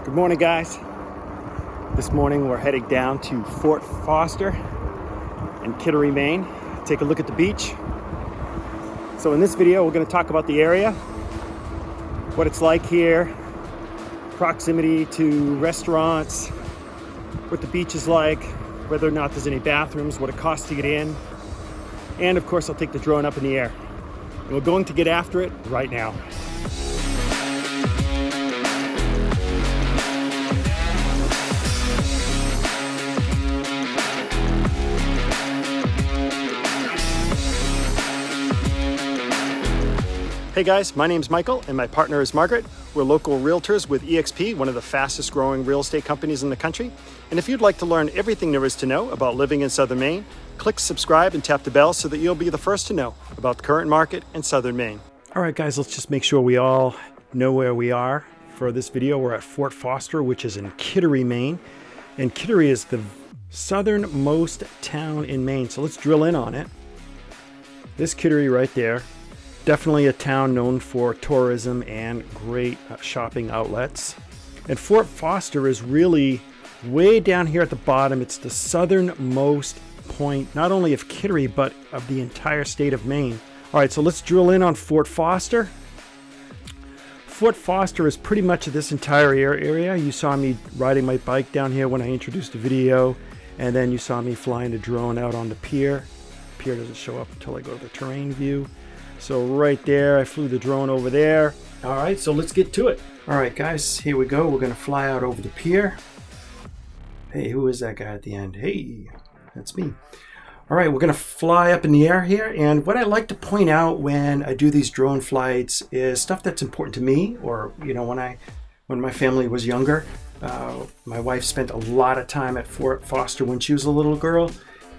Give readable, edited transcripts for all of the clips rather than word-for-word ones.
Good morning, guys. This morning we're heading down to Fort Foster in Kittery, Maine. Take a look at the beach. So in this video we're going to talk about the area, what it's like here, proximity to restaurants, what the beach is like, whether or not there's any bathrooms, what it costs to get in, and of course I'll take the drone up in the air. And we're going to get after it right now. Hey guys, my name's Michael and my partner is Margaret. We're local realtors with EXP, one of the fastest growing real estate companies in the country. And if you'd like to learn everything there is to know about living in Southern Maine, click subscribe and tap the bell so that you'll be the first to know about the current market in Southern Maine. All right guys, let's just make sure we all know where we are for this video. We're at Fort Foster, which is in Kittery, Maine. And Kittery is the southernmost town in Maine. So let's drill in on it. This Kittery right there. Definitely a town known for tourism and great shopping outlets. And Fort Foster is really way down here at the bottom. It's the southernmost point, not only of Kittery, but of the entire state of Maine. All right, so let's drill in on Fort Foster. Fort Foster is pretty much this entire area. You saw me riding my bike down here when I introduced the video, and then you saw me flying the drone out on the pier. The pier doesn't show up until I go to the terrain view. So right there, I flew the drone over there. All right, so let's get to it. All right, guys, here we go. We're gonna fly out over the pier. Hey, who is that guy at the end? Hey, that's me. All right, we're gonna fly up in the air here. And what I like to point out when I do these drone flights is stuff that's important to me, or when my family was younger. My wife spent a lot of time at Fort Foster when she was a little girl.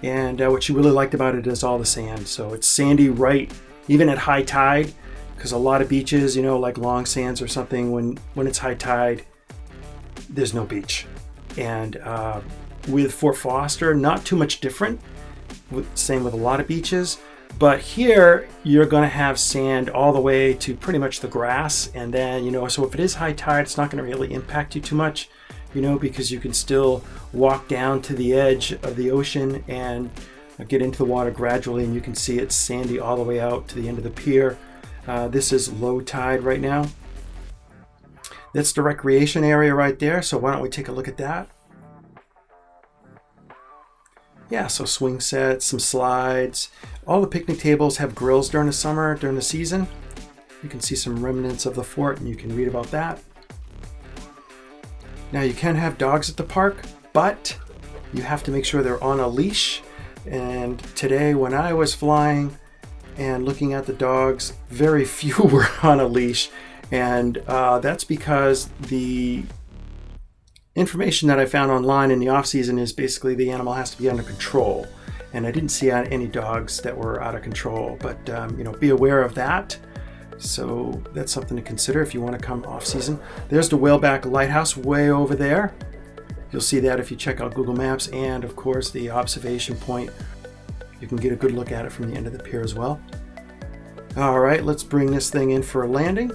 And what she really liked about it is all the sand. So it's sandy right even at high tide, because a lot of beaches, like Long Sands or something, when it's high tide, there's no beach. And with Fort Foster, not too much different. Same with a lot of beaches. But here, you're going to have sand all the way to pretty much the grass. And then, so if it is high tide, it's not going to really impact you too much, because you can still walk down to the edge of the ocean and get into the water gradually, and you can see it's sandy all the way out to the end of the pier. This is low tide right now. That's the recreation area right there, so why don't we take a look at that? Yeah, so swing sets, some slides. All the picnic tables have grills during the summer, during the season. You can see some remnants of the fort, and you can read about that. Now, you can have dogs at the park, but you have to make sure they're on a leash. And today when I was flying and looking at the dogs, very few were on a leash. And that's because the information that I found online in the off season is basically the animal has to be under control. And I didn't see any dogs that were out of control, but be aware of that. So that's something to consider if you want to come off season. There's the Whaleback Lighthouse way over there. You'll see that if you check out Google Maps, and of course the observation point. You can get a good look at it from the end of the pier as well. All right, let's bring this thing in for a landing.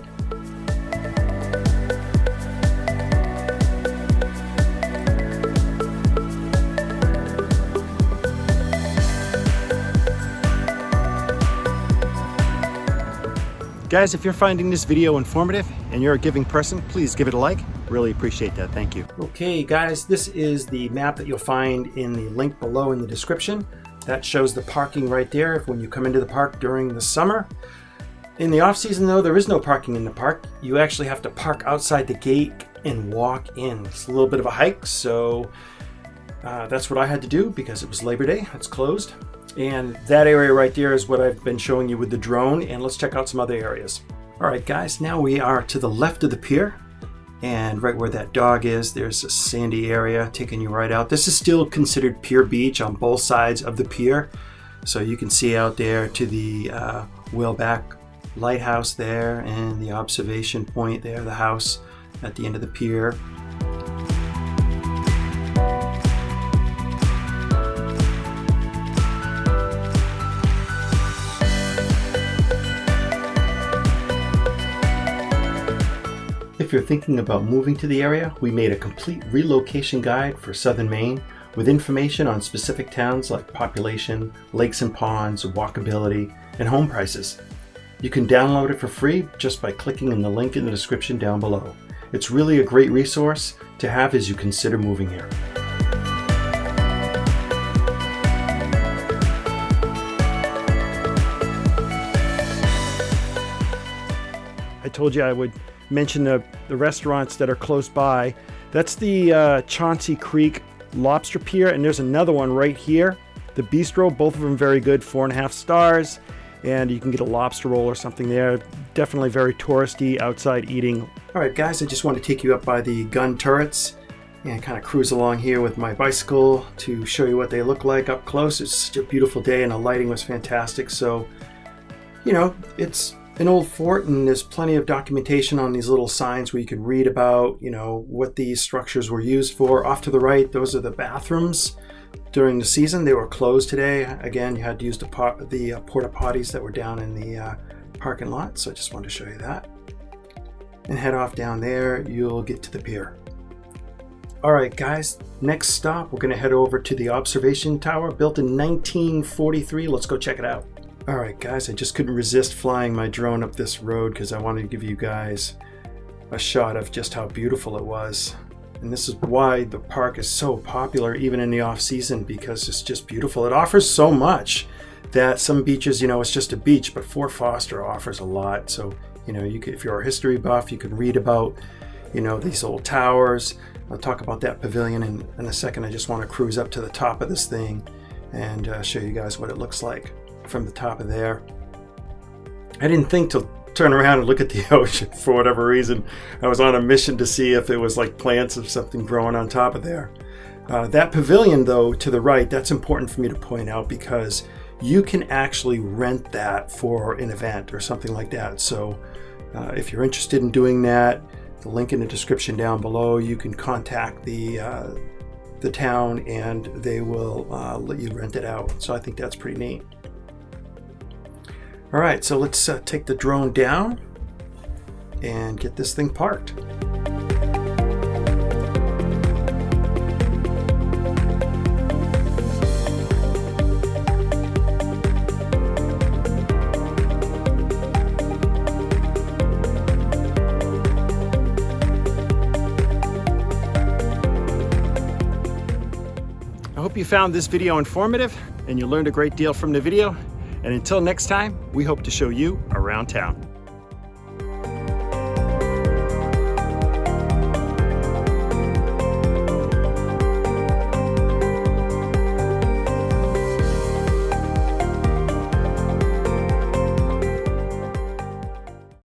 Guys, if you're finding this video informative and you're a giving person, please give it a like. Really appreciate that. Thank you. Okay, guys, this is the map that you'll find in the link below in the description. That shows the parking right there when you come into the park during the summer. In the off season, though, there is no parking in the park. You actually have to park outside the gate and walk in. It's a little bit of a hike, so that's what I had to do because it was Labor Day. It's closed. And that area right there is what I've been showing you with the drone. And let's check out some other areas. All right, guys, now we are to the left of the pier. And right where that dog is, there's a sandy area taking you right out. This is still considered Pier Beach on both sides of the pier. So you can see out there to the Whaleback Lighthouse there and the observation point there, the house at the end of the pier. if you're thinking about moving to the area, we made a complete relocation guide for southern Maine with information on specific towns like population, lakes and ponds, walkability, and home prices. You can download it for free just by clicking in the link in the description down below. It's really a great resource to have as you consider moving here. I told you I would mention the restaurants that are close by. That's the Chauncey Creek Lobster Pier, and there's another one right here, the Bistro. Both of them very good, 4.5 stars, and you can get a lobster roll or something there. Definitely very touristy outside eating. All right, guys, I just want to take you up by the gun turrets and kind of cruise along here with my bicycle to show you what they look like up close. It's such a beautiful day and the lighting was fantastic. So, you know, it's an old fort and there's plenty of documentation on these little signs where you can read about, you know, what these structures were used for. Off to the right, those are the bathrooms. During the season, they were closed today. Again, you had to use the porta potties that were down in the parking lot. So I just wanted to show you that. And head off down there, you'll get to the pier. All right, guys, next stop, we're gonna head over to the observation tower, built in 1943. Let's go check it out. All right, guys, I just couldn't resist flying my drone up this road because I wanted to give you guys a shot of just how beautiful it was. And this is why the park is so popular even in the off season, because it's just beautiful. It offers so much that some beaches, you know, it's just a beach, but Fort Foster offers a lot. So, you know, you could, if you're a history buff, you can read about, you know, these old towers. I'll talk about that pavilion in a second. I just want to cruise up to the top of this thing and show you guys what it looks like from the top of there. I didn't think to turn around and look at the ocean for whatever reason. I was on a mission to see if it was like plants or something growing on top of there. That pavilion, though, to the right, that's important for me to point out because you can actually rent that for an event or something like that. So if you're interested in doing that, the link in the description down below, you can contact the town and they will let you rent it out. So I think that's pretty neat. All right, so let's take the drone down and get this thing parked. I hope you found this video informative and you learned a great deal from the video. And until next time, we hope to show you around town.